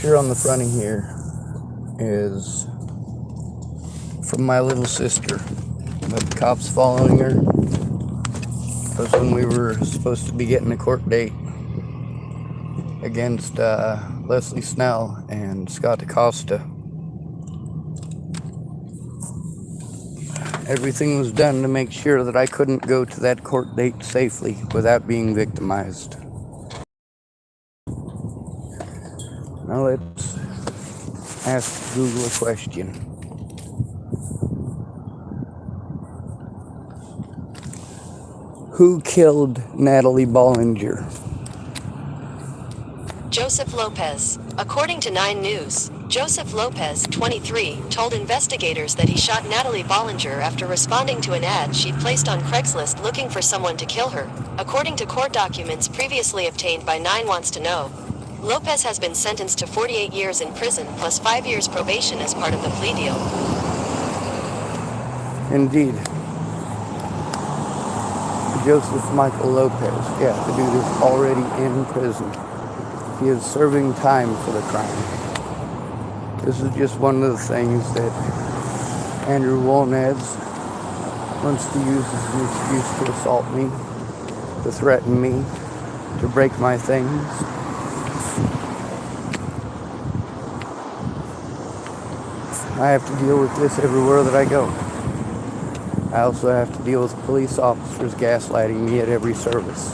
picture on the front of here is from my little sister. The cops following her was when we were supposed to be getting a court date against Leslie Snell and Scott DaCosta. Everything was done to make sure that I couldn't go to that court date safely without being victimized. Now let's ask Google a question. Who killed Natalie Bollinger? Joseph Lopez. According to 9 News, Joseph Lopez, 23, told investigators that he shot Natalie Bollinger after responding to an ad she'd placed on Craigslist looking for someone to kill her. According to court documents previously obtained by 9 Wants to Know, Lopez has been sentenced to 48 years in prison plus 5 years probation as part of the plea deal. Indeed. Joseph Michael Lopez. Yeah, the dude is already in prison. He is serving time for the crime. This is just one of the things that Andrew Wolnez wants to use as an excuse to assault me, to threaten me, to break my things. I have to deal with this everywhere that I go. I also have to deal with police officers gaslighting me at every service.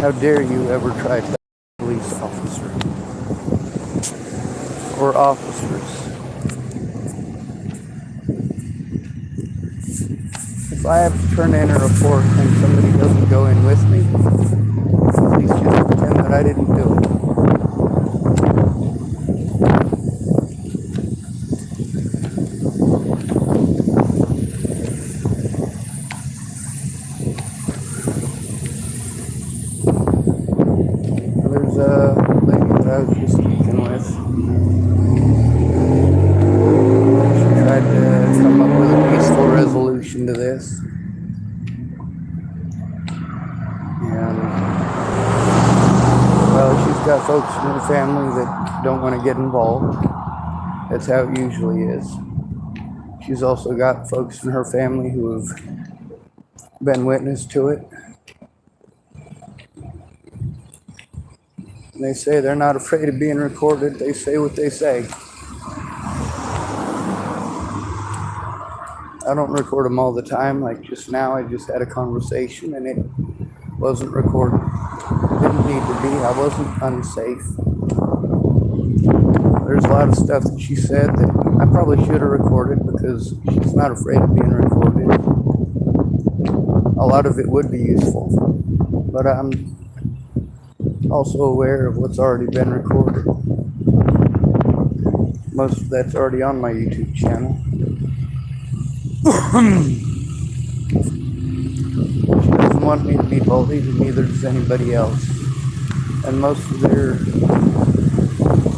How dare you ever try to be a police officer or officers? If I have to turn in a report and somebody doesn't go in with me, please just pretend that I didn't do it. There's a lady that I was just speaking with. She tried to come up with a peaceful resolution to this. And, well, she's got folks in her family that don't want to get involved. That's how it usually is. She's also got folks in her family who have been witness to it. And they say they're not afraid of being recorded. They say what they say. I don't record them all the time. Like just now, I just had a conversation and it wasn't recorded. It didn't need to be. I wasn't unsafe. There's a lot of stuff that she said that I probably should have recorded because she's not afraid of being recorded. A lot of it would be useful. But I'm also aware of what's already been recorded. Most of that's already on my YouTube channel. She doesn't want me to be bullied, and neither does anybody else. And most of their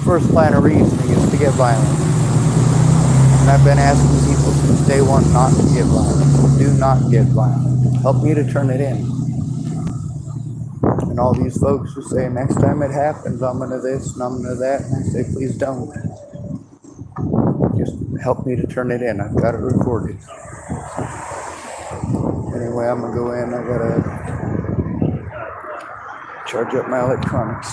first line of reasoning is to get violent. And I've been asking people since day one not to get violent. Do not get violent. Help me to turn it in. And all these folks who say, next time it happens, I'm going to this and I'm going to that. And I say, please don't. Just help me to turn it in. I've got it recorded. Anyway, I'm going to go in. I got to charge up my electronics.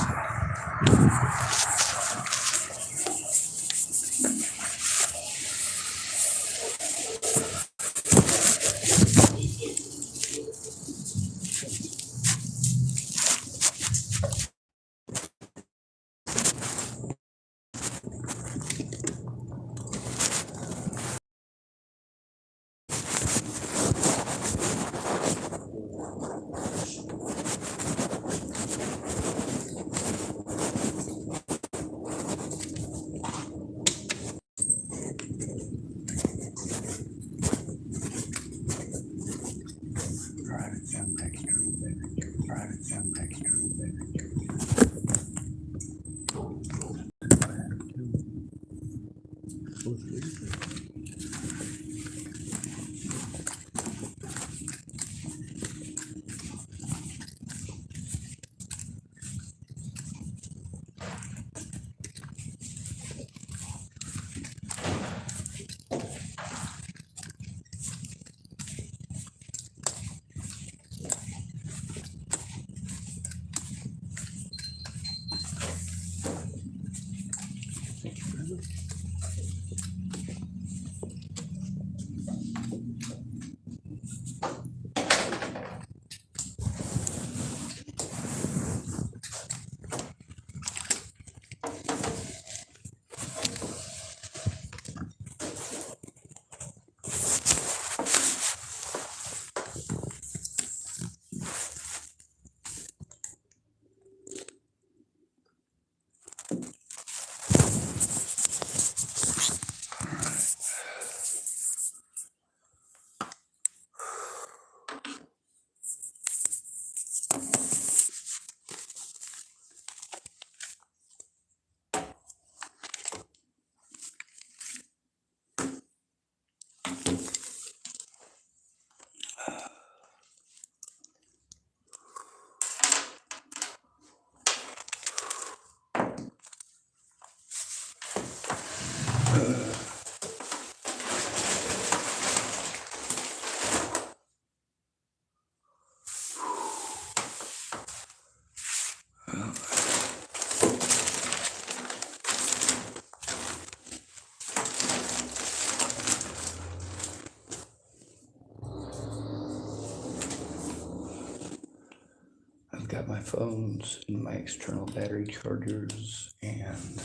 got my phones and my external battery chargers and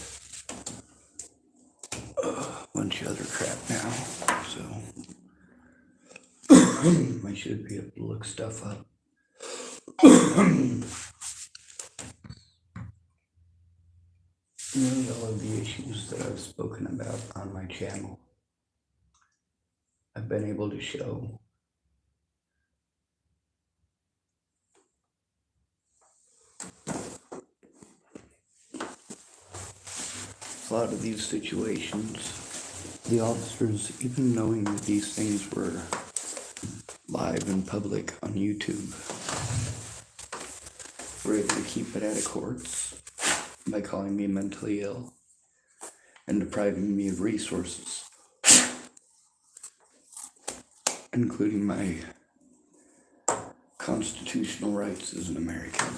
a bunch of other crap now, so I should be able to look stuff up. Nearly all of the issues that I've spoken about on my channel, I've been able to show. A lot of these situations, the officers, even knowing that these things were live in public on YouTube, were able to keep it out of courts by calling me mentally ill and depriving me of resources, including my constitutional rights as an American.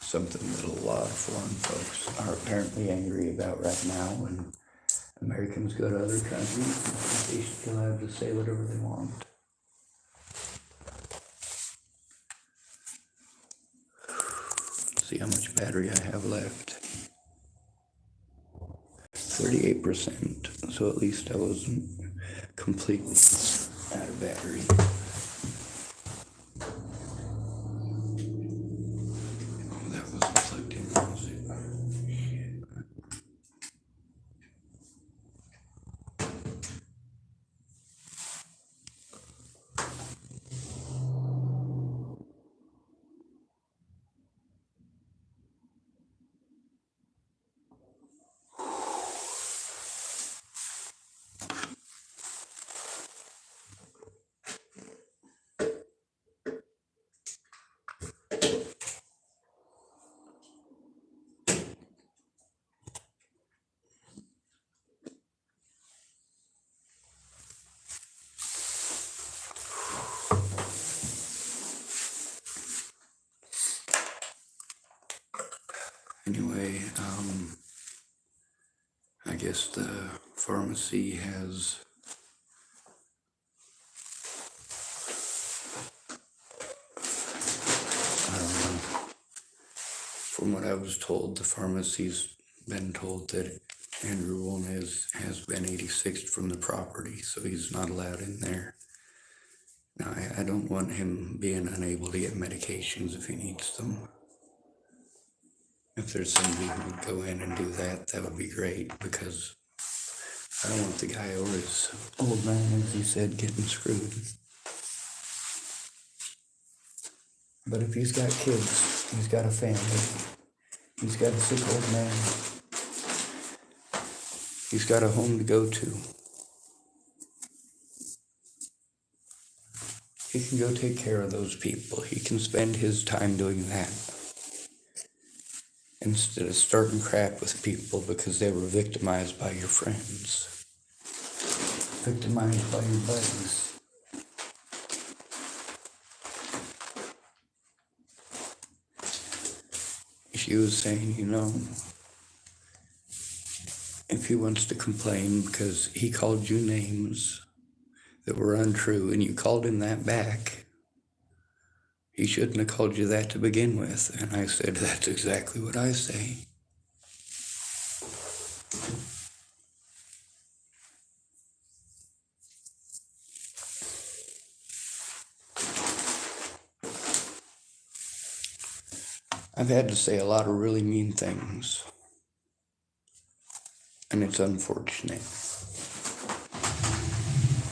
Something that a lot of foreign folks are apparently angry about right now when Americans go to other countries and they should be allowed to say whatever they want. See how much battery I have left. 38%, so at least I wasn't completely out of battery. Oh, that wasn't plugged in, was it? Shit. Anyway, I guess the pharmacy has from what I was told, the pharmacy's been told that Andrew Wolnez has been 86'd from the property, so he's not allowed in there. Now, I don't want him being unable to get medications if he needs them. If there's somebody who would go in and do that, that would be great, because I don't want the guy or his old man, as he said, getting screwed. But if he's got kids, he's got a family, he's got a sick old man, he's got a home to go to, he can go take care of those people. He can spend his time doing that instead of starting crap with people because they were victimized by your friends, victimized by your buddies. She was saying, you know, if he wants to complain because he called you names that were untrue and you called him that back, he shouldn't have called you that to begin with. And I said, that's exactly what I say. I've had to say a lot of really mean things, and it's unfortunate.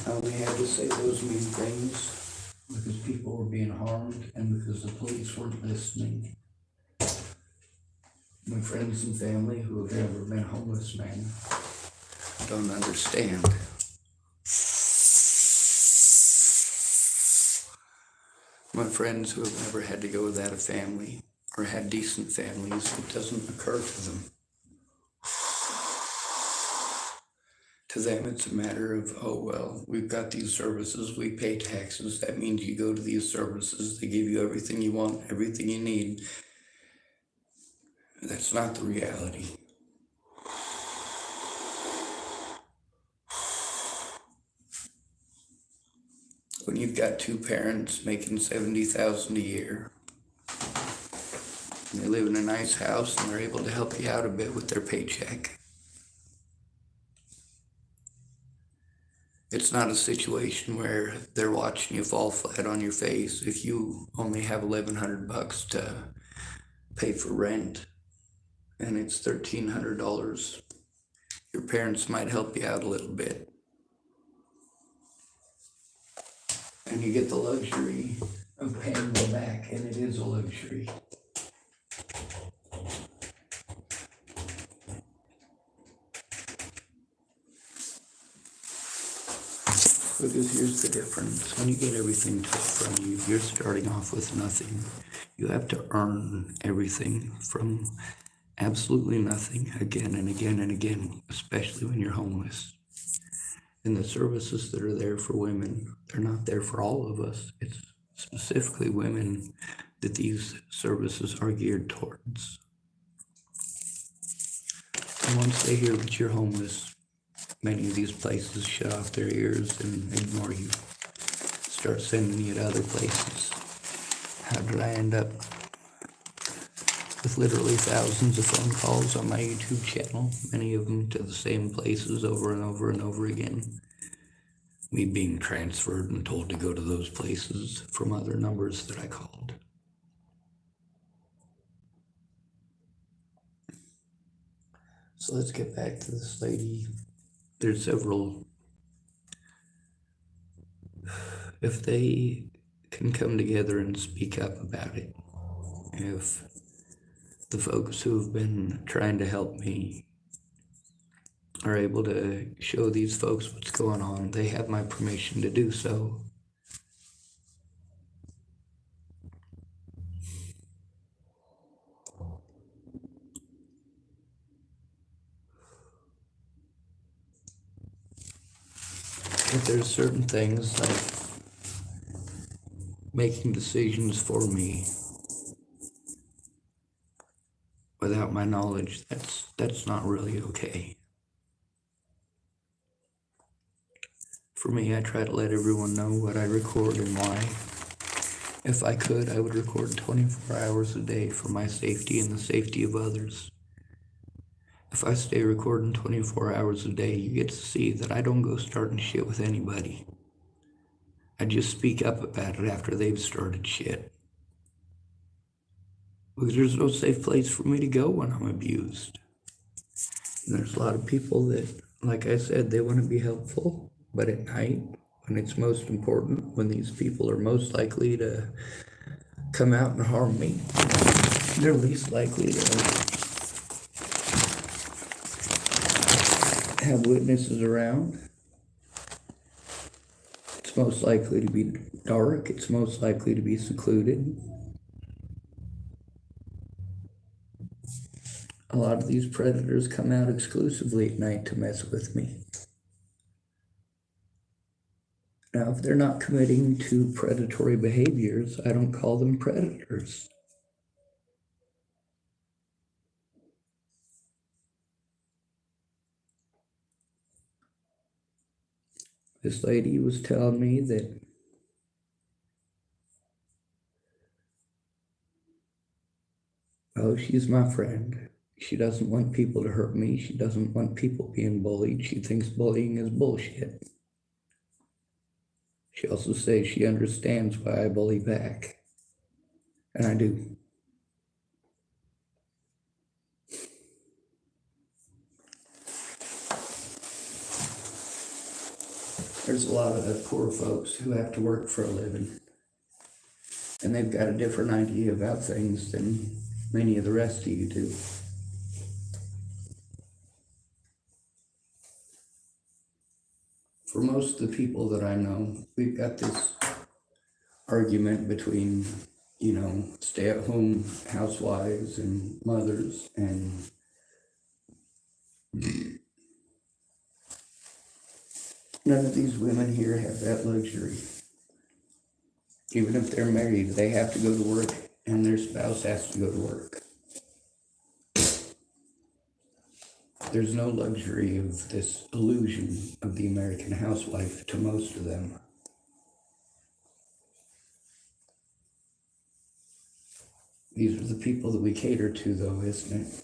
I only had to say those mean things because people were being harmed and because the police weren't listening. My friends and family who have never been homeless men don't understand. My friends who have never had to go without a family or had decent families, it doesn't occur to them. To them, it's a matter of, oh, well, we've got these services, we pay taxes, that means you go to these services, they give you everything you want, everything you need. That's not the reality. When you've got two parents making $70,000 a year, They live in a nice house and they're able to help you out a bit with their paycheck. It's not a situation where they're watching you fall flat on your face if you only have $1,100 to pay for rent and it's $1,300. Your parents might help you out a little bit. And you get the luxury of paying them back, and it is a luxury. Because here's the difference. When you get everything took from you, you're starting off with nothing. You have to earn everything from absolutely nothing again and again and again, especially when you're homeless. And the services that are there for women, they're not there for all of us. It's specifically women that these services are geared towards. And once they hear that you're homeless, many of these places shut off their ears and ignore you. Start sending you to other places. How did I end up with literally thousands of phone calls on my YouTube channel, many of them to the same places over and over and over again? Me being transferred and told to go to those places from other numbers that I called. So let's get back to this lady. There's several. If they can come together and speak up about it, if the folks who have been trying to help me are able to show these folks what's going on, they have my permission to do so. But there's certain things like making decisions for me without my knowledge, that's not really okay. For me, I try to let everyone know what I record and why. If I could, I would record 24 hours a day for my safety and the safety of others. If I stay recording 24 hours a day, you get to see that I don't go starting shit with anybody. I just speak up about it after they've started shit. Because there's no safe place for me to go when I'm abused. And there's a lot of people that, like I said, they want to be helpful, but at night, when it's most important, when these people are most likely to come out and harm me, they're least likely to have witnesses around. It's most likely to be dark. It's most likely to be secluded. A lot of these predators come out exclusively at night to mess with me. Now, if they're not committing to predatory behaviors, I don't call them predators. This lady was telling me that she's my friend. She doesn't want people to hurt me. She doesn't want people being bullied. She thinks bullying is bullshit. She also says she understands why I bully back. And I do. There's a lot of poor folks who have to work for a living. And they've got a different idea about things than many of the rest of you do. For most of the people that I know, we've got this argument between, stay-at-home housewives and mothers, and none of these women here have that luxury. Even if they're married, they have to go to work, and their spouse has to go to work. There's no luxury of this illusion of the American housewife to most of them. These are the people that we cater to, though, isn't it?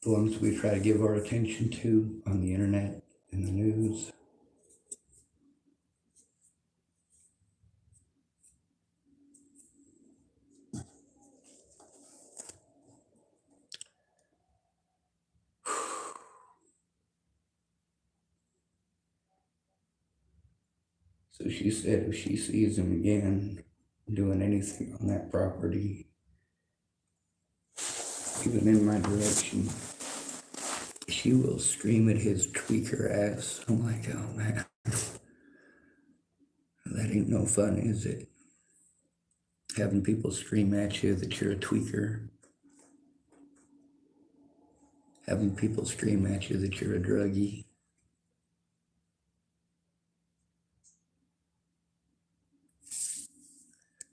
The ones we try to give our attention to on the internet and the news. So she said if she sees him again doing anything on that property, even in my direction, she will scream at his tweaker ass. I'm like, oh man, that ain't no fun, is it? Having people scream at you that you're a tweaker. Having people scream at you that you're a druggie.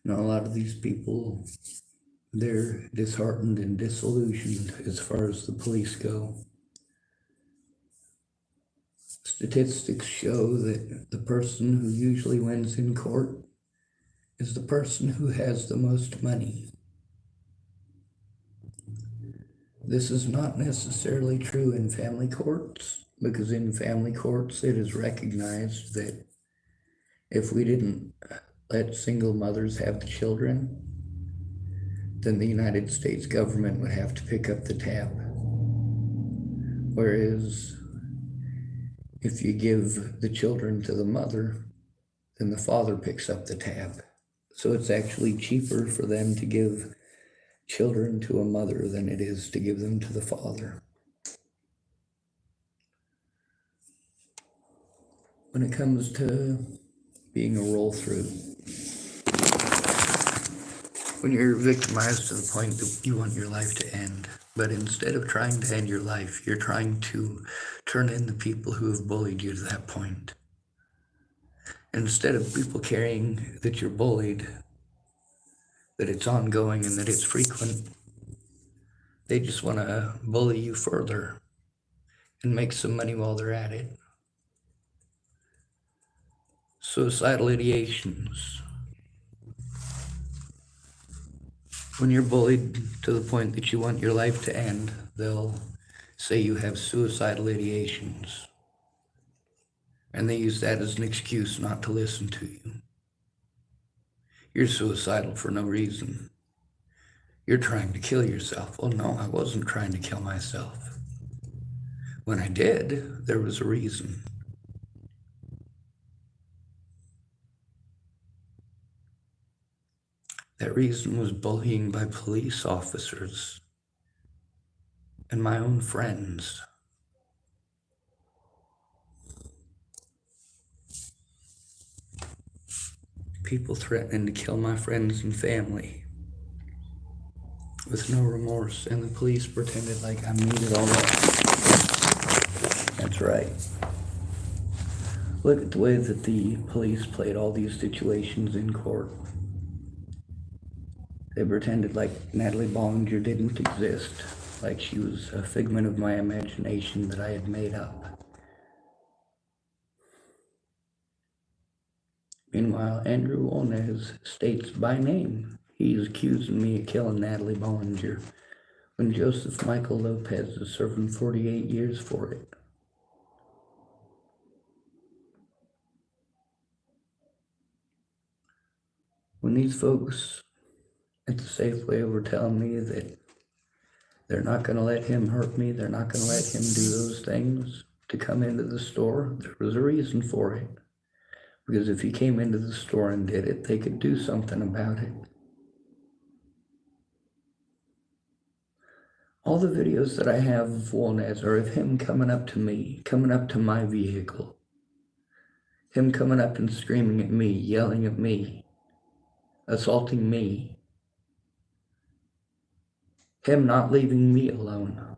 And a lot of these people, they're disheartened and disillusioned as far as the police go. Statistics show that the person who usually wins in court is the person who has the most money. This is not necessarily true in family courts, because in family courts it is recognized that if we didn't let single mothers have the children, then the United States government would have to pick up the tab. Whereas if you give the children to the mother, then the father picks up the tab. So it's actually cheaper for them to give children to a mother than it is to give them to the father. When it comes to being a roll-through, when you're victimized to the point that you want your life to end, but instead of trying to end your life, you're trying to turn in the people who have bullied you to that point. Instead of people caring that you're bullied, that it's ongoing and that it's frequent, they just want to bully you further and make some money while they're at it. Suicidal ideations. When you're bullied to the point that you want your life to end, they'll say you have suicidal ideations. And they use that as an excuse not to listen to you. You're suicidal for no reason. You're trying to kill yourself. Well, no, I wasn't trying to kill myself. When I did, there was a reason. That reason was bullying by police officers and my own friends. People threatening to kill my friends and family with no remorse, and the police pretended like I made it all up. That's right. Look at the way that the police played all these situations in court. They pretended like Natalie Bollinger didn't exist, like she was a figment of my imagination that I had made up. Meanwhile, Andrew Wolnez states by name he's accusing me of killing Natalie Bollinger when Joseph Michael Lopez is serving 48 years for it. When these folks at the Safeway were telling me that they're not going to let him hurt me, they're not going to let him do those things to come into the store, there was a reason for it. Because if he came into the store and did it, they could do something about it. All the videos that I have of wolnez are of him coming up to me, coming up to my vehicle. Him coming up and screaming at me, yelling at me, assaulting me. Him not leaving me alone.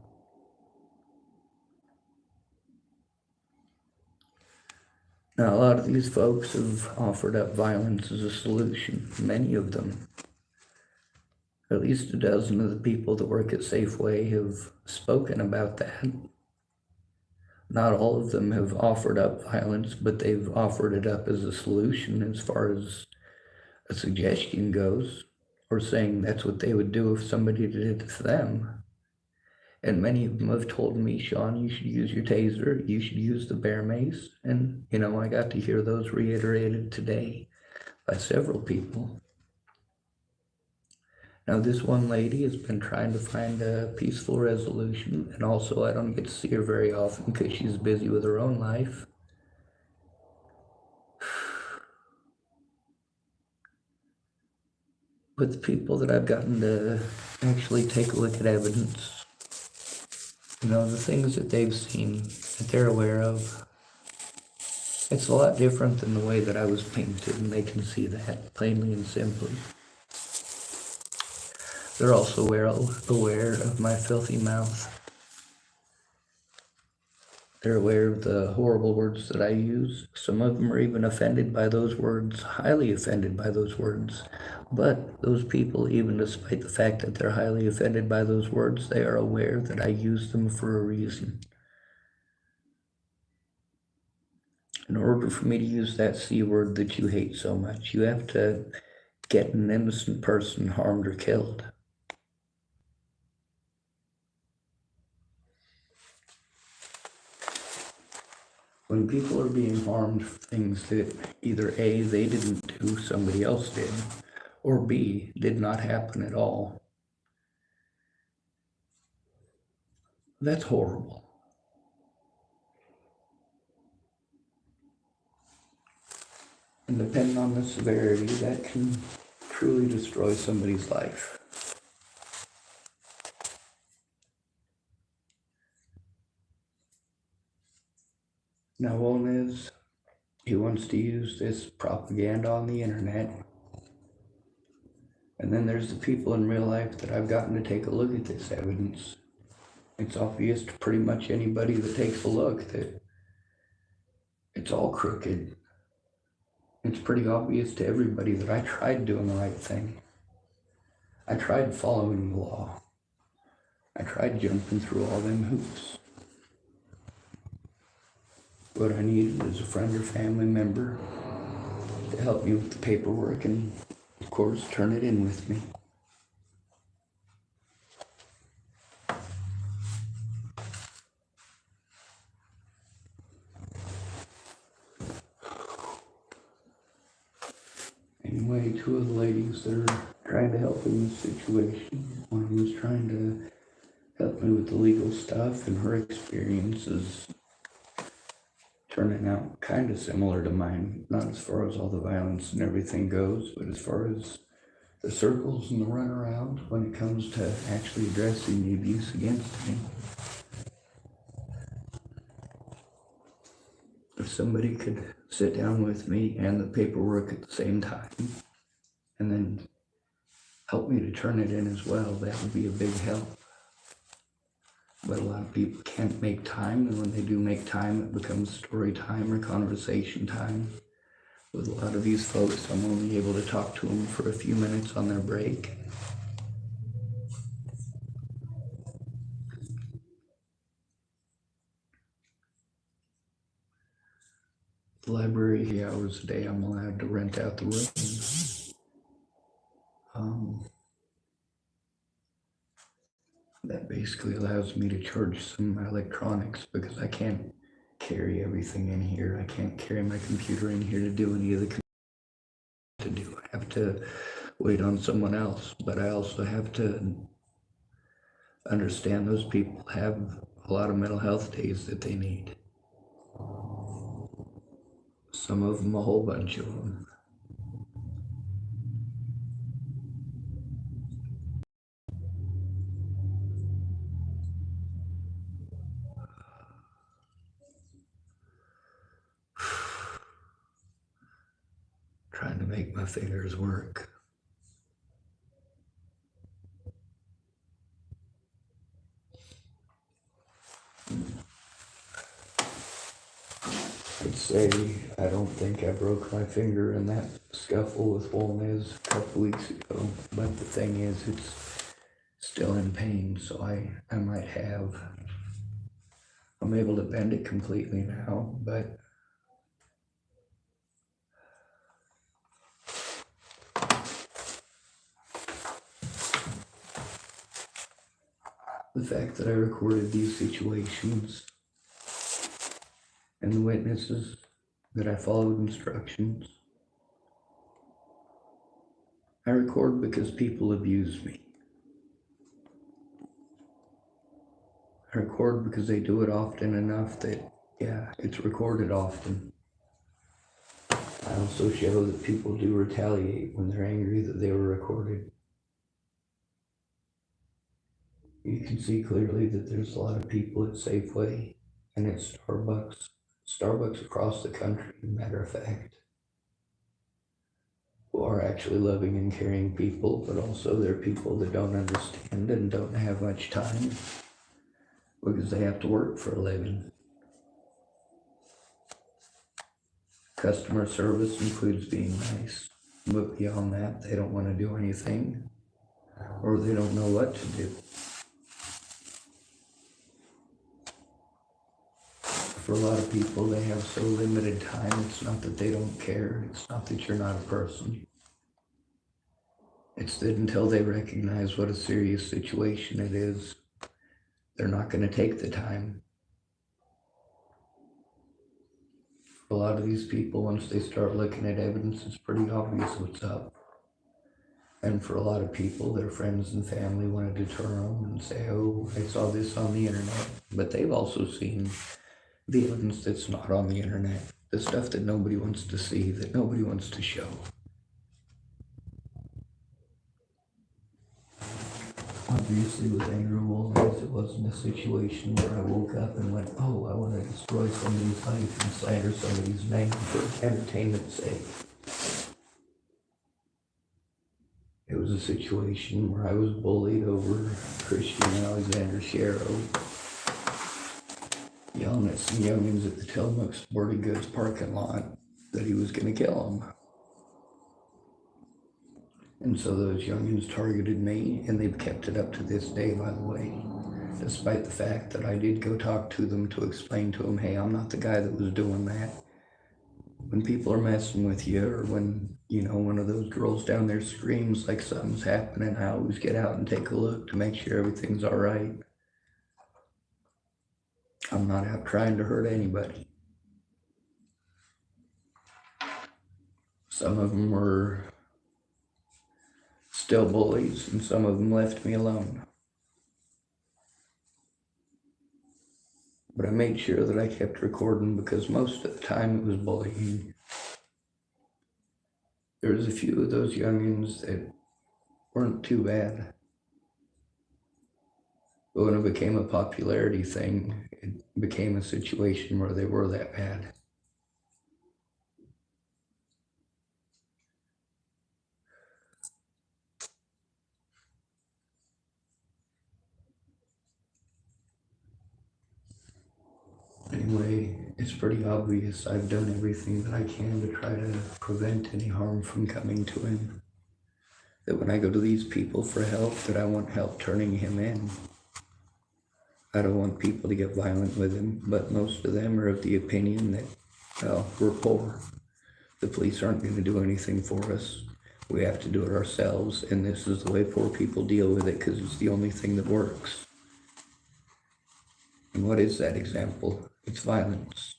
Now, a lot of these folks have offered up violence as a solution, many of them. At least a dozen of the people that work at Safeway have spoken about that. Not all of them have offered up violence, but they've offered it up as a solution as far as a suggestion goes, or saying that's what they would do if somebody did it to them. And many of them have told me, Sean, you should use your taser, you should use the bear mace. And, I got to hear those reiterated today by several people. Now, this one lady has been trying to find a peaceful resolution, and also I don't get to see her very often because she's busy with her own life. With the people that I've gotten to actually take a look at evidence, the things that they've seen, that they're aware of, it's a lot different than the way that I was painted, and they can see that plainly and simply. They're also aware of my filthy mouth. They're aware of the horrible words that I use. Some of them are even offended by those words, highly offended by those words. But those people, even despite the fact that they're highly offended by those words, they are aware that I use them for a reason. In order for me to use that C word that you hate so much, you have to get an innocent person harmed or killed. When people are being harmed for things that either A, they didn't do, somebody else did, or B, did not happen at all, that's horrible. And depending on the severity, that can truly destroy somebody's life. Now, wolnez, he wants to use this propaganda on the internet. And then there's the people in real life that I've gotten to take a look at this evidence. It's obvious to pretty much anybody that takes a look that it's all crooked. It's pretty obvious to everybody that I tried doing the right thing. I tried following the law. I tried jumping through all them hoops. What I needed is a friend or family member to help me with the paperwork and, of course, turn it in with me. Anyway, two of the ladies that are trying to help in this situation, one of them is trying to help me with the legal stuff, and her experience is turning out kind of similar to mine. Not as far as all the violence and everything goes, but as far as the circles and the runaround when it comes to actually addressing the abuse against me. If somebody could sit down with me and the paperwork at the same time, and then help me to turn it in as well, that would be a big help. But a lot of people can't make time, and when they do make time, it becomes story time or conversation time. With a lot of these folks, I'm only able to talk to them for a few minutes on their break. The library, 8 hours a day, I'm allowed to rent out the room. That basically allows me to charge some of my electronics because I can't carry everything in here. I can't carry my computer in here to do any of the to do. I have to wait on someone else, but I also have to understand those people have a lot of mental health days that they need. Some of them, a whole bunch of them. Trying to make my fingers work. I'd say I don't think I broke my finger in that scuffle with wolnez a couple weeks ago, but the thing is, it's still in pain, so I might have. I'm able to bend it completely now, but the fact that I recorded these situations and the witnesses, that I followed instructions. I record because people abuse me. I record because they do it often enough that, yeah, it's recorded often. I also show that people do retaliate when they're angry that they were recorded. You can see clearly that there's a lot of people at Safeway and at Starbucks across the country, matter of fact, who are actually loving and caring people, but also they're people that don't understand and don't have much time because they have to work for a living. Customer service includes being nice, but beyond that, they don't want to do anything, or they don't know what to do. For a lot of people, they have so limited time. It's not that they don't care. It's not that you're not a person. It's that until they recognize what a serious situation it is, they're not going to take the time. For a lot of these people, once they start looking at evidence, it's pretty obvious what's up. And for a lot of people, their friends and family want to deter them and say, oh, I saw this on the internet. But they've also seen the evidence that's not on the internet, the stuff that nobody wants to see, that nobody wants to show. Obviously, with Andrew Wolnez, it wasn't a situation where I woke up and went, oh, I want to destroy somebody's life and slander somebody's name for entertainment's sake. It was a situation where I was bullied over Christian Alexander Sharrow yelling at some youngins at the Tillamook Sporting Goods parking lot that he was going to kill them. And so those youngins targeted me, and they've kept it up to this day, by the way, despite the fact that I did go talk to them to explain to them, hey, I'm not the guy that was doing that. When people are messing with you, or when, one of those girls down there screams like something's happening, I always get out and take a look to make sure everything's all right. I'm not out trying to hurt anybody. Some of them were still bullies, and some of them left me alone. But I made sure that I kept recording because most of the time it was bullying. There was a few of those youngins that weren't too bad. But when it became a popularity thing, it became a situation where they were that bad. Anyway, it's pretty obvious I've done everything that I can to try to prevent any harm from coming to him. That when I go to these people for help, that I want help turning him in. I don't want people to get violent with him, but most of them are of the opinion that, well, we're poor. The police aren't going to do anything for us. We have to do it ourselves, and this is the way poor people deal with it because it's the only thing that works. And what is that example? It's violence.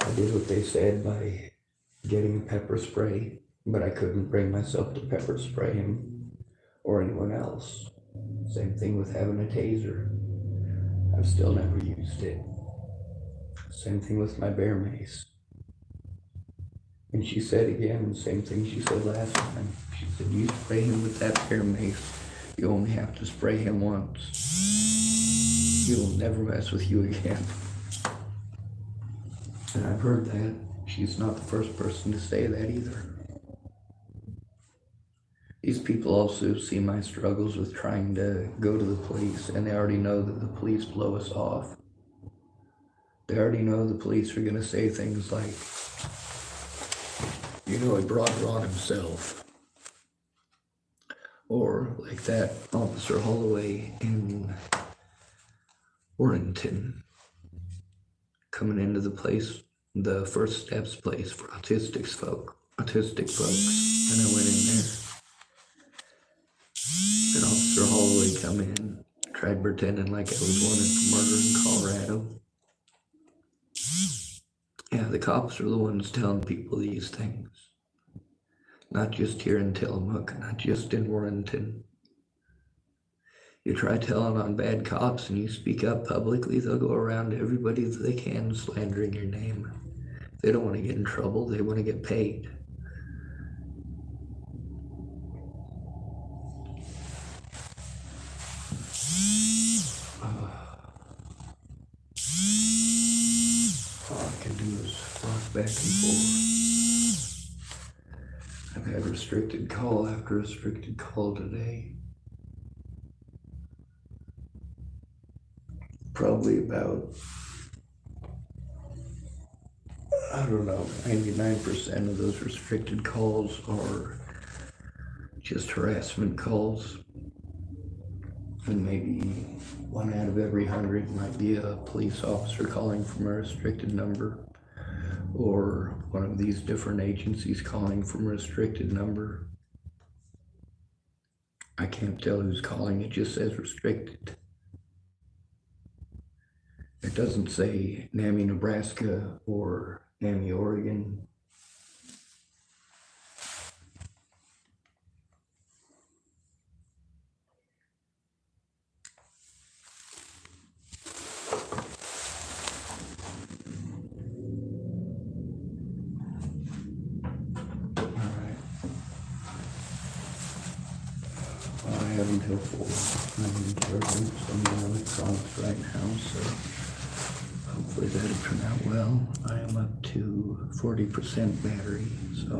I did what they said by getting a pepper spray, but I couldn't bring myself to pepper spray him or anyone else. Same thing with having a taser. I've still never used it. Same thing with my bear mace. And she said again, the same thing she said last time. She said, you spray him with that bear mace, you only have to spray him once. He'll never mess with you again. And I've heard that. She's not the first person to say that either. These people also see my struggles with trying to go to the police, and they already know that the police blow us off. They already know the police are going to say things like, he brought it on himself. Or like that Officer Holloway in Warrenton, coming into the place, the First Steps place for autistic folks. And I went in there. pretending like I was wanted for murder in Colorado. Yeah, the cops are the ones telling people these things. Not just here in Tillamook, not just in Warrenton. You try telling on bad cops and you speak up publicly, they'll go around to everybody that they can slandering your name. They don't want to get in trouble, they want to get paid. All I can do is rock back and forth. I've had restricted call after restricted call today. Probably about, I don't know, 99% of those restricted calls are just harassment calls. And maybe 1 out of every 100 might be a police officer calling from a restricted number, or one of these different agencies calling from a restricted number. I can't tell who's calling, it just says restricted. It doesn't say NAMI, Nebraska or NAMI, Oregon. Alright. Well, I have until 4. I'm in charge of some electronics right now, so hopefully that'll turn out well. I am up to 40% battery, so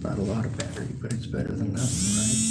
not a lot of battery, but it's better than nothing, right?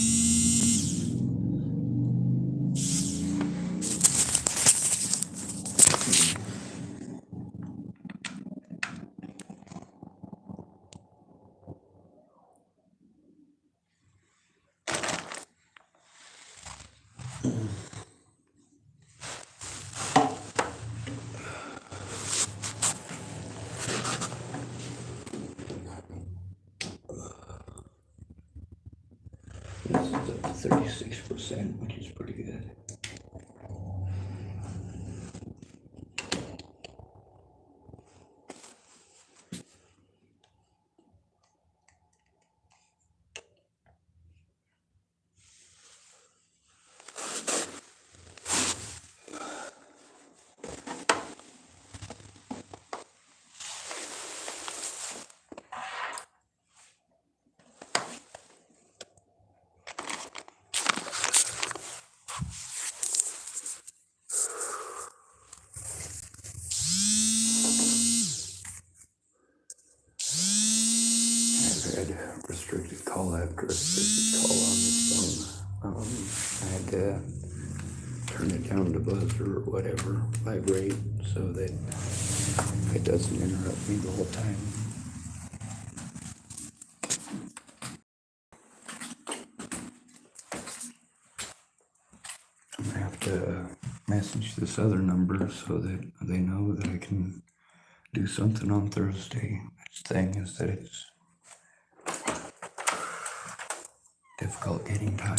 This is up to 36%, which is pretty good. I've had restricted call after restricted call on this phone. I had to turn it down to buzzer or whatever, vibrate, so that it doesn't interrupt me the whole time. I'm gonna have to message this other number so that they know that I can do something on Thursday. The thing is that it's difficult getting time.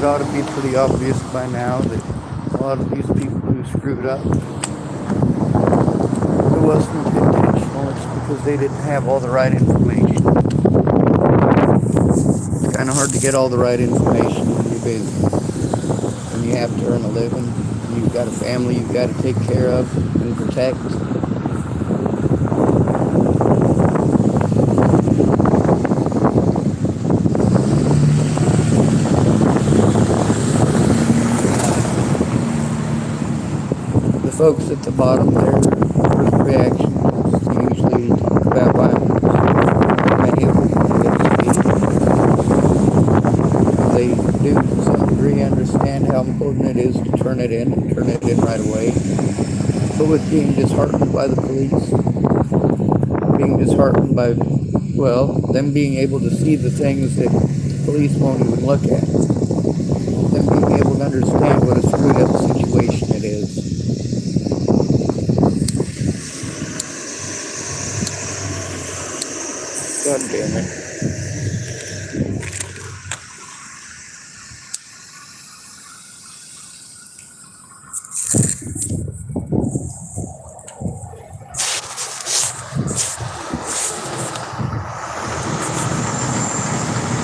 it ought to be pretty obvious by now that a lot of these people who screwed up, it wasn't intentional. It's because they didn't have all the right information. It's kind of hard to get all the right information when you're busy. When you have to earn a living, you've got a family you've got to take care of and protect. The folks at the bottom, their first reaction is to usually talk about violence. Many of them get to speak. They do, to some degree, understand how important it is to turn it in and turn it in right away. But with being disheartened by the police, being disheartened by, well, them being able to see the things that police won't even look at, them being able to understand what a screwed up situation it is. God damn it.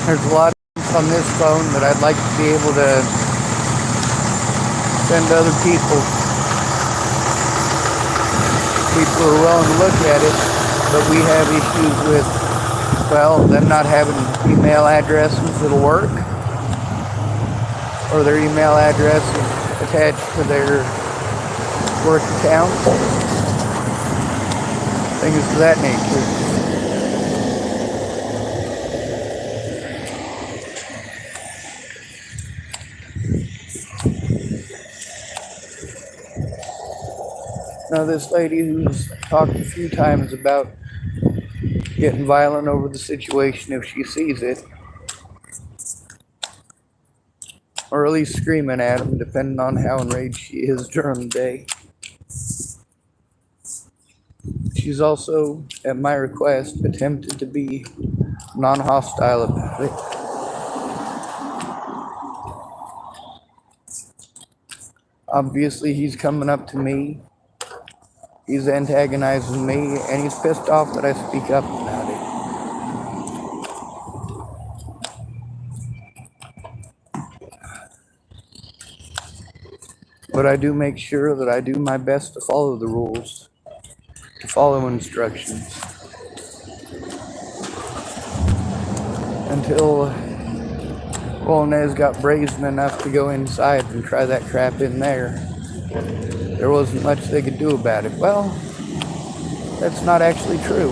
There's a lot of things on this phone that I'd like to be able to send to other people. People who are willing to look at it, but we have issues with, well, them not having email addresses that'll work, or their email address is attached to their work account, things of that nature. Now, this lady who's talked a few times about getting violent over the situation if she sees it, or at least screaming at him, depending on how enraged she is during the day. She's also, at my request, attempted to be non-hostile about it. Obviously, he's coming up to me. He's antagonizing me, and he's pissed off that I speak up about it. But I do make sure that I do my best to follow the rules, to follow instructions. Until Wolnez got brazen enough to go inside and try that crap in there, there wasn't much they could do about it. Well, that's not actually true.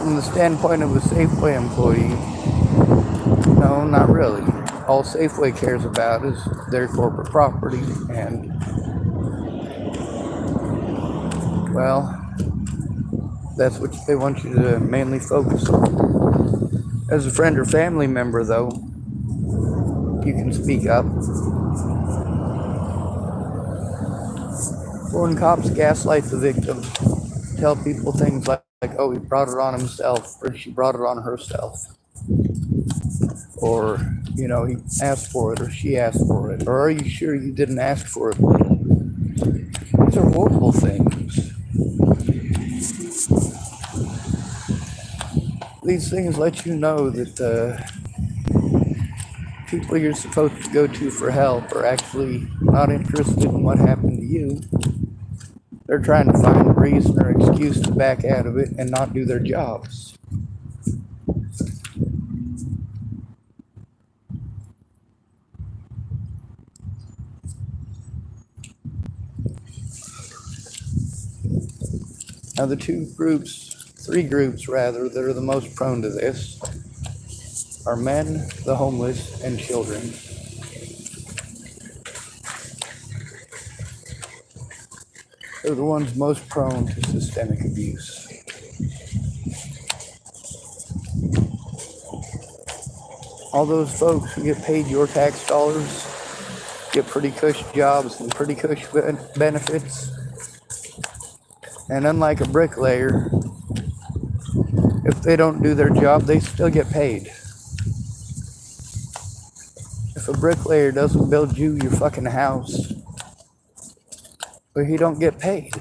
From the standpoint of a Safeway employee, no, not really. All Safeway cares about is their corporate property, and, well, that's what they want you to mainly focus on. As a friend or family member, though, you can speak up. When cops gaslight the victim, tell people things like, oh, he brought it on himself, or she brought it on herself, or, you know, he asked for it, or she asked for it, or are you sure you didn't ask for it? These are horrible things. These things let you know that the people you're supposed to go to for help are actually not interested in what happened to you. They're trying to find a reason or excuse to back out of it and not do their jobs. Now the three groups rather, that are the most prone to this are men, the homeless, and children. They're the ones most prone to systemic abuse. All those folks who get paid your tax dollars get pretty cush jobs and pretty cush benefits. And unlike a bricklayer, if they don't do their job, they still get paid. a bricklayer doesn't build you your fucking house, or he don't get paid.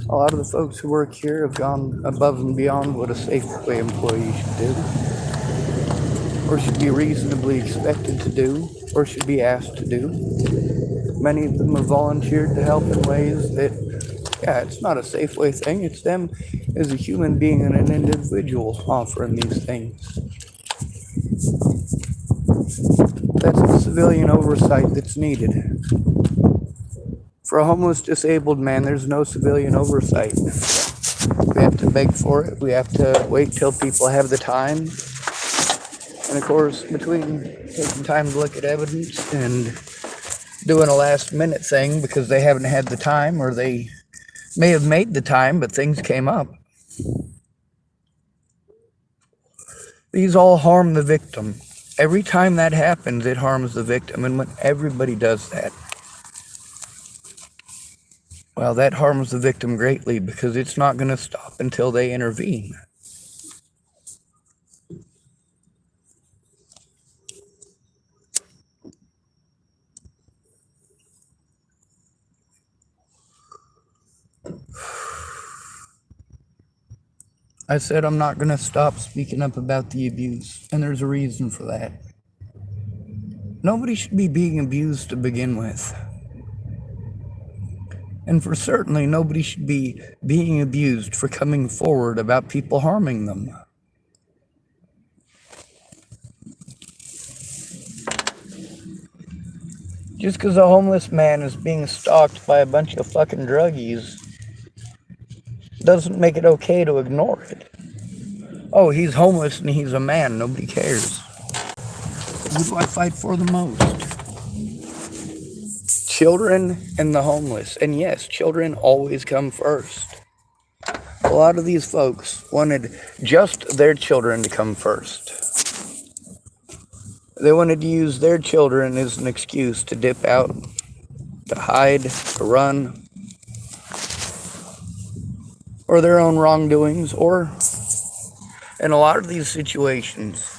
A lot of the folks who work here have gone above and beyond what a Safeway employee should do, or should be reasonably expected to do, or should be asked to do. Many of them have volunteered to help in ways that, yeah, it's not a Safeway thing, it's them as a human being and an individual offering these things. That's the civilian oversight that's needed. For a homeless disabled man, there's no civilian oversight. We have to beg for it. We have to wait till people have the time. And of course, between taking time to look at evidence and doing a last minute thing because they haven't had the time, or they may have made the time, but things came up. These all harm the victim. Every time that happens, it harms the victim. And when everybody does that, well, that harms the victim greatly because it's not going to stop until they intervene. I said I'm not going to stop speaking up about the abuse, and there's a reason for that. Nobody should be being abused to begin with. And for certainly, nobody should be being abused for coming forward about people harming them. Just because a homeless man is being stalked by a bunch of fucking druggies doesn't make it okay to ignore it. Oh, he's homeless and he's a man. Nobody cares. Who do I fight for the most? Children and the homeless. And yes, children always come first. A lot of these folks wanted just their children to come first. They wanted to use their children as an excuse to dip out, to hide, to run, or their own wrongdoings, or in a lot of these situations,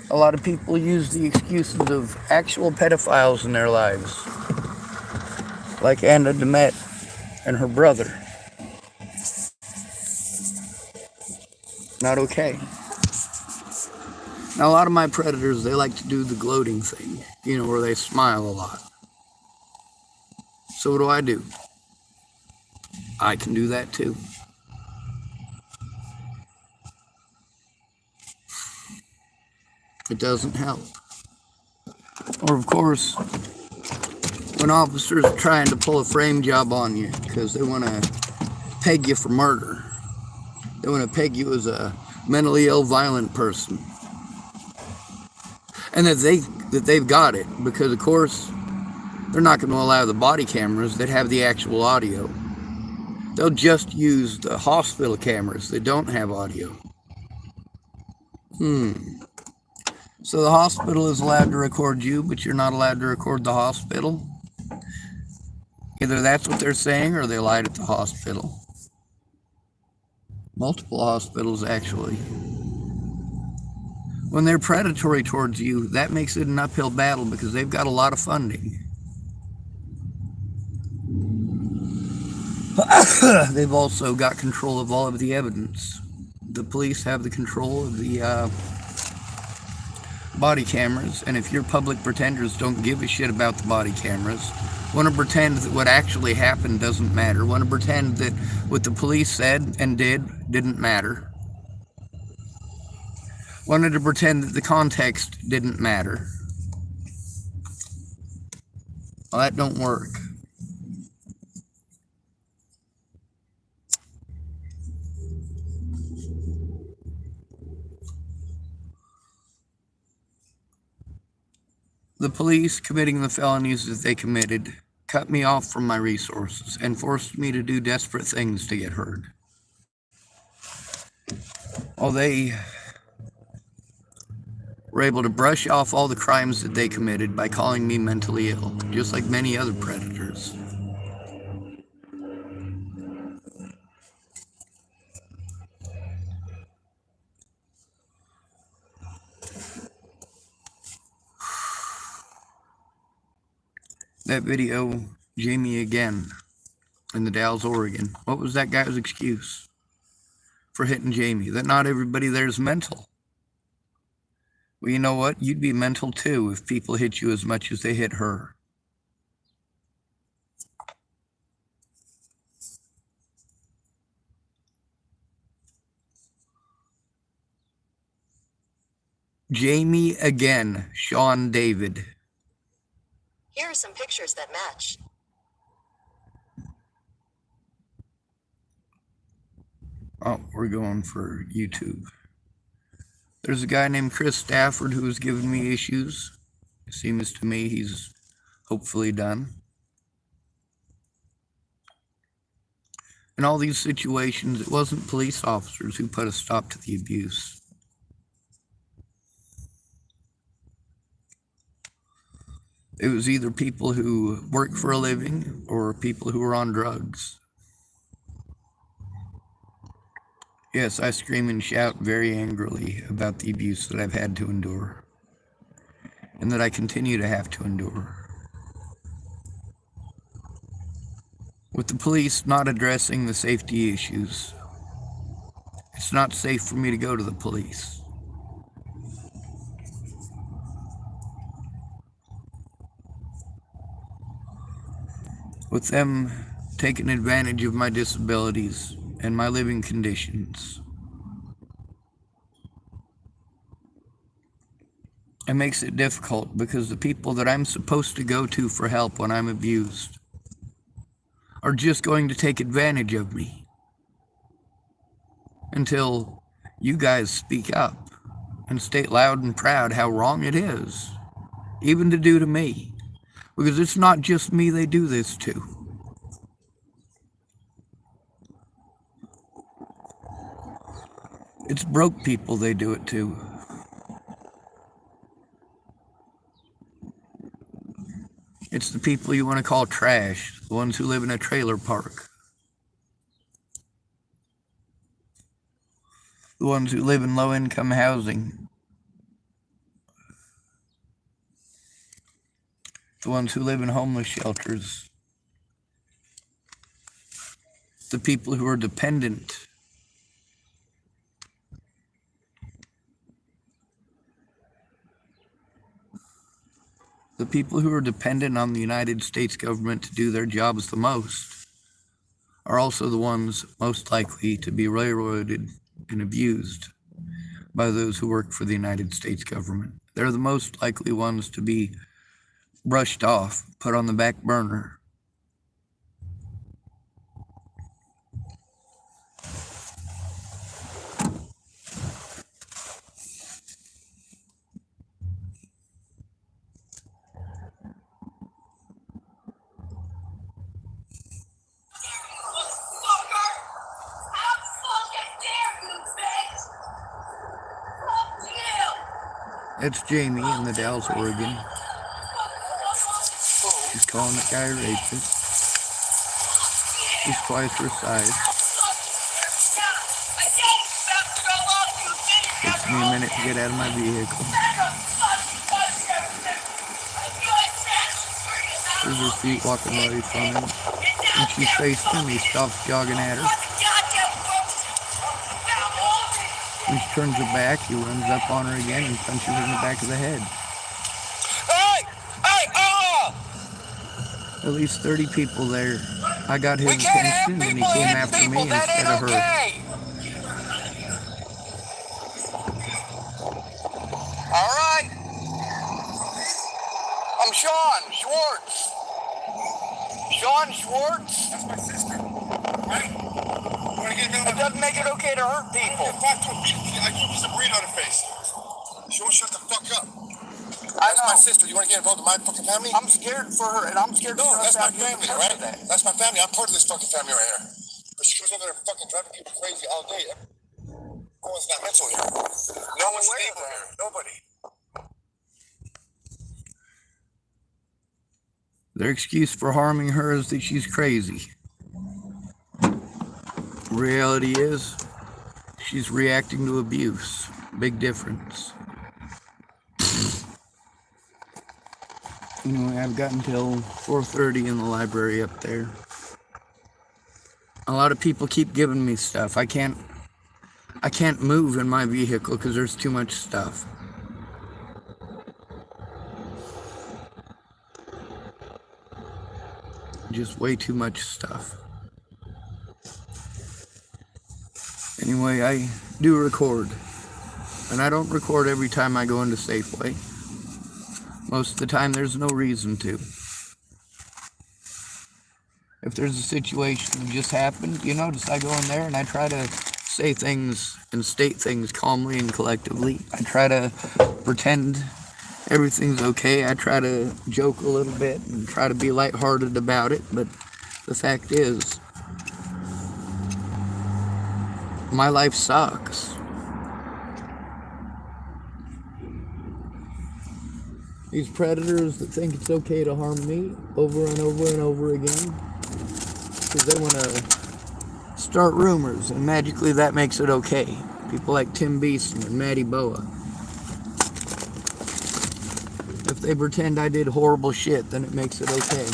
a lot of people use the excuses of actual pedophiles in their lives, like Anna Demet and her brother. Not okay. Now, a lot of my predators, they like to do the gloating thing, where they smile a lot. So what do? I can do that too. It doesn't help. Or, of course, when officers are trying to pull a frame job on you because they want to peg you for murder. They want to peg you as a mentally ill, violent person. And that they've got it because, of course, they're not going to allow the body cameras that have the actual audio. They'll just use the hospital cameras that don't have audio. So the hospital is allowed to record you, but you're not allowed to record the hospital? Either that's what they're saying, or they lied at the hospital. Multiple hospitals, actually. When they're predatory towards you, that makes it an uphill battle because they've got a lot of funding. They've also got control of all of the evidence. The police have the control of the body cameras, and if your public pretenders don't give a shit about the body cameras, want to pretend that what actually happened doesn't matter, want to pretend that what the police said and didn't matter, wanted to pretend that the context didn't matter. Well, that don't work. The police, committing the felonies that they committed, cut me off from my resources and forced me to do desperate things to get heard. Well, they were able to brush off all the crimes that they committed by calling me mentally ill, just like many other predators. That video, Jamie again, in the Dalles, Oregon. What was that guy's excuse for hitting Jamie? That not everybody there's mental. Well, you know what? You'd be mental too if people hit you as much as they hit her. Jamie again, Sean David. Here are some pictures that match. Oh, we're going for YouTube. There's a guy named Chris Stafford who has given me issues. It seems to me he's hopefully done. In all these situations, it wasn't police officers who put a stop to the abuse. It was either people who work for a living or people who were on drugs. Yes, I scream and shout very angrily about the abuse that I've had to endure, and that I continue to have to endure. With the police not addressing the safety issues, it's not safe for me to go to the police. With them taking advantage of my disabilities and my living conditions, it makes it difficult because the people that I'm supposed to go to for help when I'm abused are just going to take advantage of me until you guys speak up and state loud and proud how wrong it is, even to do to me. Because it's not just me they do this to. It's broke people they do it to. It's the people you want to call trash, the ones who live in a trailer park. The ones who live in low-income housing. The ones who live in homeless shelters. The people who are dependent. The people who are dependent on the United States government to do their jobs the most are also the ones most likely to be railroaded and abused by those who work for the United States government. They're the most likely ones to be brushed off, put on the back burner. It's Jamie in the Dalles, Oregon. She's calling the guy a racist. He's twice her size. Takes me a minute to get out of my vehicle. There's her feet walking away from him. When she's facing him, he stops jogging at her. When she turns her back, he runs up on her again and punches her in the back of the head. At least 30 people there. I got his attention and he came after me instead of her. All right. I'm Sean Schwartz. Sean Schwartz? That's my sister. Right? It doesn't make it okay to hurt people. I give you some breed on her face. She won't shut the fuck up. I That's know. my sister. You want to get involved in my fucking family? I'm scared for her, and I'm scared No, for that's us my out here family, because right? of that. That's my family. I'm part of this fucking family right here. But she comes over there fucking driving people crazy all day. No one's not mental here. No one's stable here. Nobody. Their excuse for harming her is that she's crazy. Reality is, she's reacting to abuse. Big difference. Anyway, I've got until 4:30 in the library up there. A lot of people keep giving me stuff. I can't move in my vehicle because there's too much stuff. Just way too much stuff. Anyway, I do record. And I don't record every time I go into Safeway. Most of the time there's no reason to. If there's a situation that just happened, you notice I go in there and I try to say things and state things calmly and collectively. I try to pretend everything's okay. I try to joke a little bit and try to be lighthearted about it, but the fact is, my life sucks. These predators that think it's okay to harm me over and over and over again, because they want to start rumors, and magically that makes it okay. People like Tim Beeson and Maddie Boa. If they pretend I did horrible shit, then it makes it okay.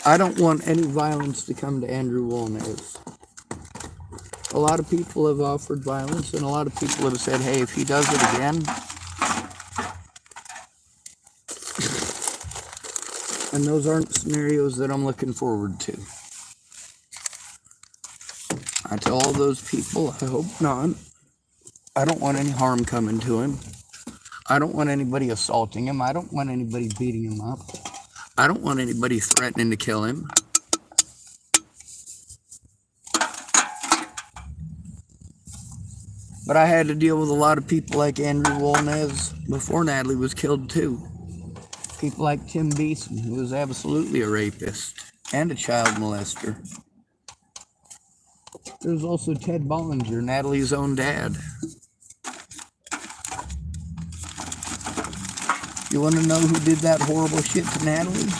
I don't want any violence to come to Andrew Wolnez. A lot of people have offered violence, and a lot of people have said, hey, if he does it again, and those aren't scenarios that I'm looking forward to. I tell all those people, I hope not. I don't want any harm coming to him. I don't want anybody assaulting him. I don't want anybody beating him up. I don't want anybody threatening to kill him. But I had to deal with a lot of people like Andrew Wolnez before Natalie was killed too. People like Tim Beeson, who was absolutely a rapist and a child molester. There's also Ted Bollinger, Natalie's own dad. You want to know who did that horrible shit to Natalie?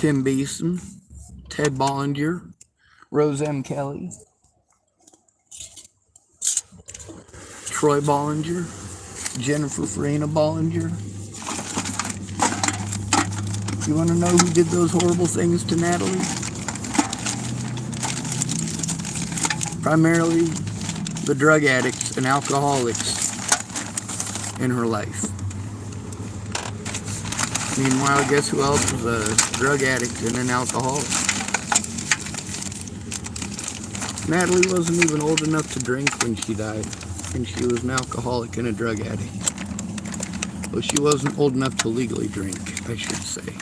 Tim Beeson, Ted Bollinger, Rose M. Kelly, Troy Bollinger, Jennifer Farina Bollinger. You want to know who did those horrible things to Natalie? Primarily the drug addicts and alcoholics in her life. Meanwhile, guess who else was a drug addict and an alcoholic? Natalie wasn't even old enough to drink when she died, and she was an alcoholic and a drug addict. Well, she wasn't old enough to legally drink, I should say.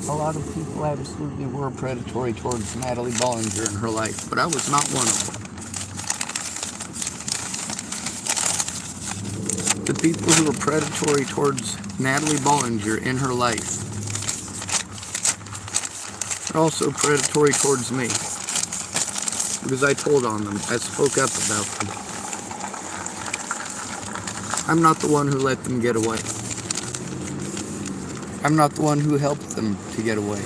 A lot of people absolutely were predatory towards Natalie Bollinger in her life, but I was not one of them. The people who were predatory towards Natalie Bollinger in her life are also predatory towards me, because I told on them, I spoke up about them. I'm not the one who let them get away. I'm not the one who helped them to get away.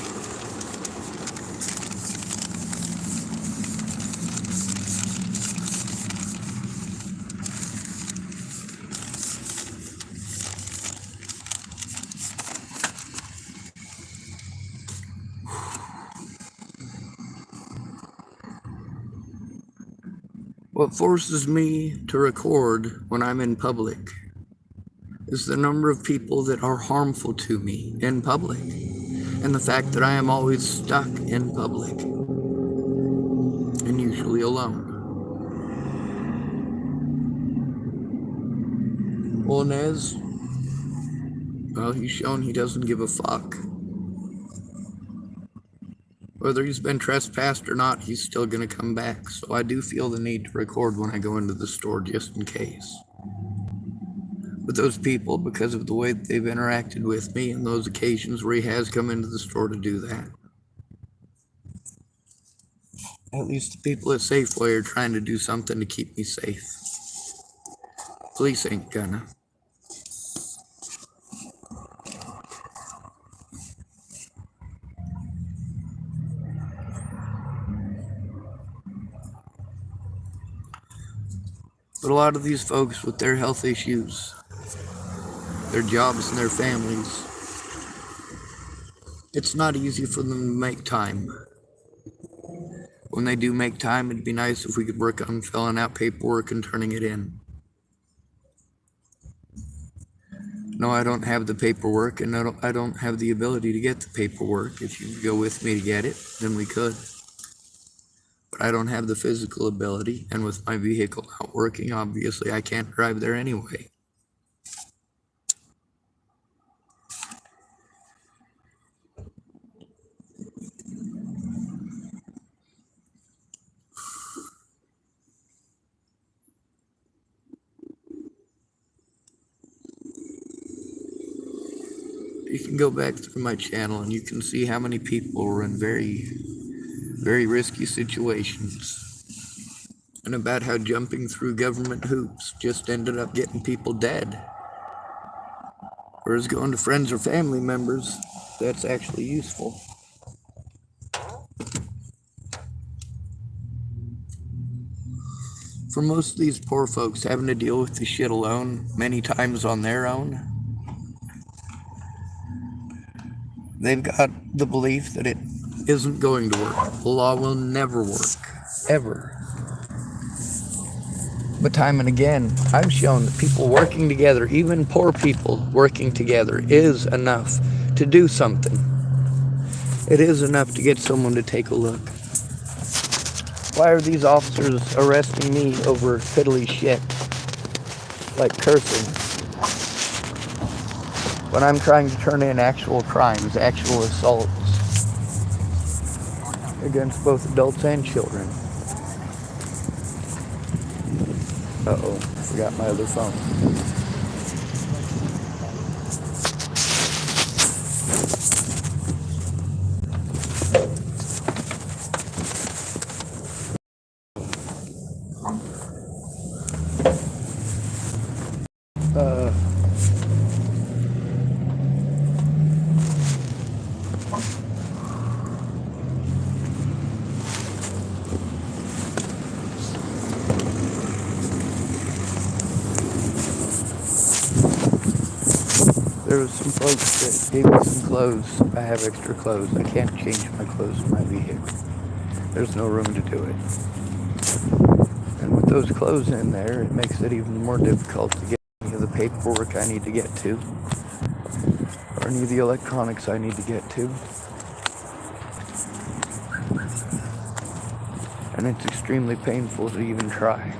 What forces me to record when I'm in public is the number of people that are harmful to me in public, and the fact that I am always stuck in public, and usually alone. Wolnez, well, he's shown he doesn't give a fuck. Whether he's been trespassed or not, he's still gonna come back, so I do feel the need to record when I go into the store just in case. But those people, because of the way that they've interacted with me and those occasions where he has come into the store to do that. At least the people at Safeway are trying to do something to keep me safe. Police ain't gonna. But a lot of these folks with their health issues, their jobs and their families, it's not easy for them to make time. When they do make time, it'd be nice if we could work on filling out paperwork and turning it in. No, I don't have the paperwork, and I don't have the ability to get the paperwork. If you could go with me to get it, then we could. But I don't have the physical ability, and with my vehicle not working, obviously I can't drive there anyway. You can go back through my channel and you can see how many people were in very, very risky situations. And about how jumping through government hoops just ended up getting people dead. Whereas going to friends or family members, that's actually useful. For most of these poor folks having to deal with this shit alone, many times on their own, they've got the belief that it isn't going to work. The law will never work. Ever. But time and again, I've shown that people working together, even poor people working together, is enough to do something. It is enough to get someone to take a look. Why are these officers arresting me over fiddly shit? Like cursing. When I'm trying to turn in actual crimes, actual assaults against both adults and children. Uh-oh, I forgot my other phone. There was some folks that gave me some clothes. I have extra clothes. I can't change my clothes in my vehicle. There's no room to do it. And with those clothes in there, it makes it even more difficult to get any of the paperwork I need to get to, or any of the electronics I need to get to. And it's extremely painful to even try.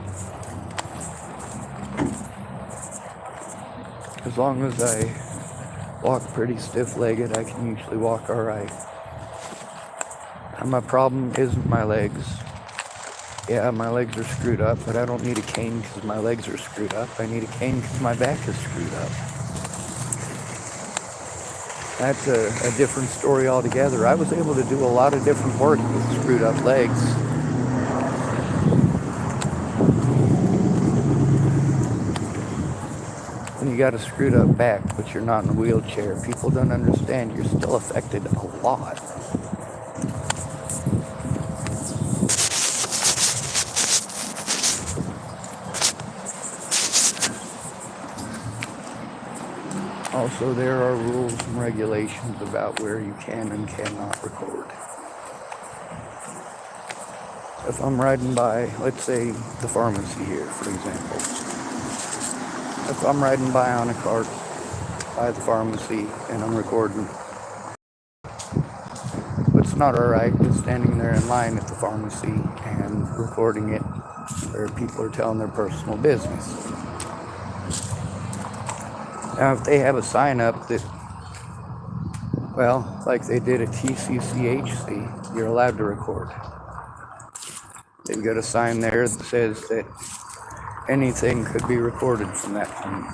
As long as I walk pretty stiff-legged, I can usually walk alright. And my problem isn't my legs. Yeah, my legs are screwed up, but I don't need a cane because my legs are screwed up. I need a cane because my back is screwed up. That's a different story altogether. I was able to do a lot of different work with screwed up legs. When you got a screwed up back, but you're not in a wheelchair, people don't understand you're still affected a lot. Also, there are rules and regulations about where you can and cannot record. If I'm riding by, let's say, the pharmacy here, for example. If I'm riding by on a cart by the pharmacy and I'm recording, what's not alright is standing there in line at the pharmacy and recording it where people are telling their personal business. Now, if they have a sign up that, well, like they did at TCCHC, you're allowed to record. They've got a sign there that says that anything could be recorded from that point.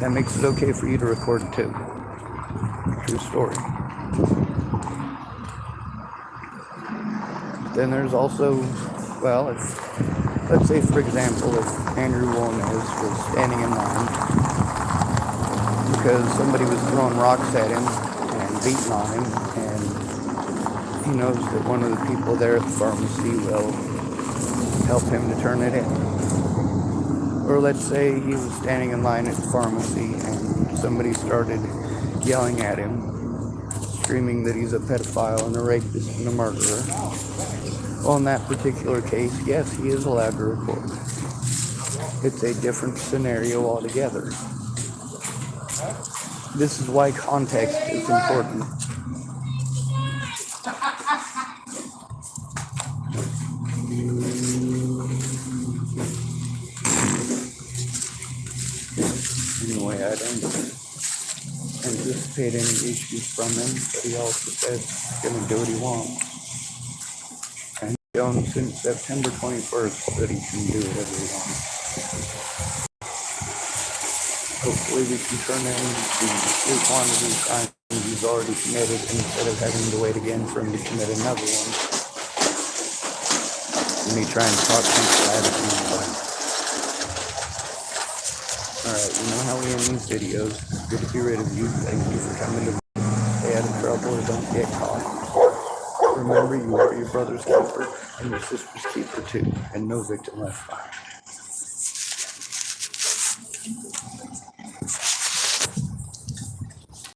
That makes it okay for you to record too. True story. Then there's also, well, if let's say, for example, if Andrew Wolnez was standing in line because somebody was throwing rocks at him and beating on him, and he knows that one of the people there at the pharmacy will help him to turn it in. Or let's say he was standing in line at the pharmacy and somebody started yelling at him, screaming that he's a pedophile and a rapist and a murderer. Well, in that particular case, yes, he is allowed to record. It's a different scenario altogether. This is why context is important. Anyway, I don't anticipate any issues from him, but he also said he's going to do what he wants. And he's shown since September 21st that he can do whatever he wants. Hopefully we can turn in the quantity of crimes he's already committed instead of having to wait again for him to commit another one. And me trying to talk people out of him. Alright, you know how we end these videos. It's good to be rid of you. Thank you for coming to stay out of trouble or don't get caught. Remember, you are your brother's keeper and your sister's keeper too, and no victim left behind.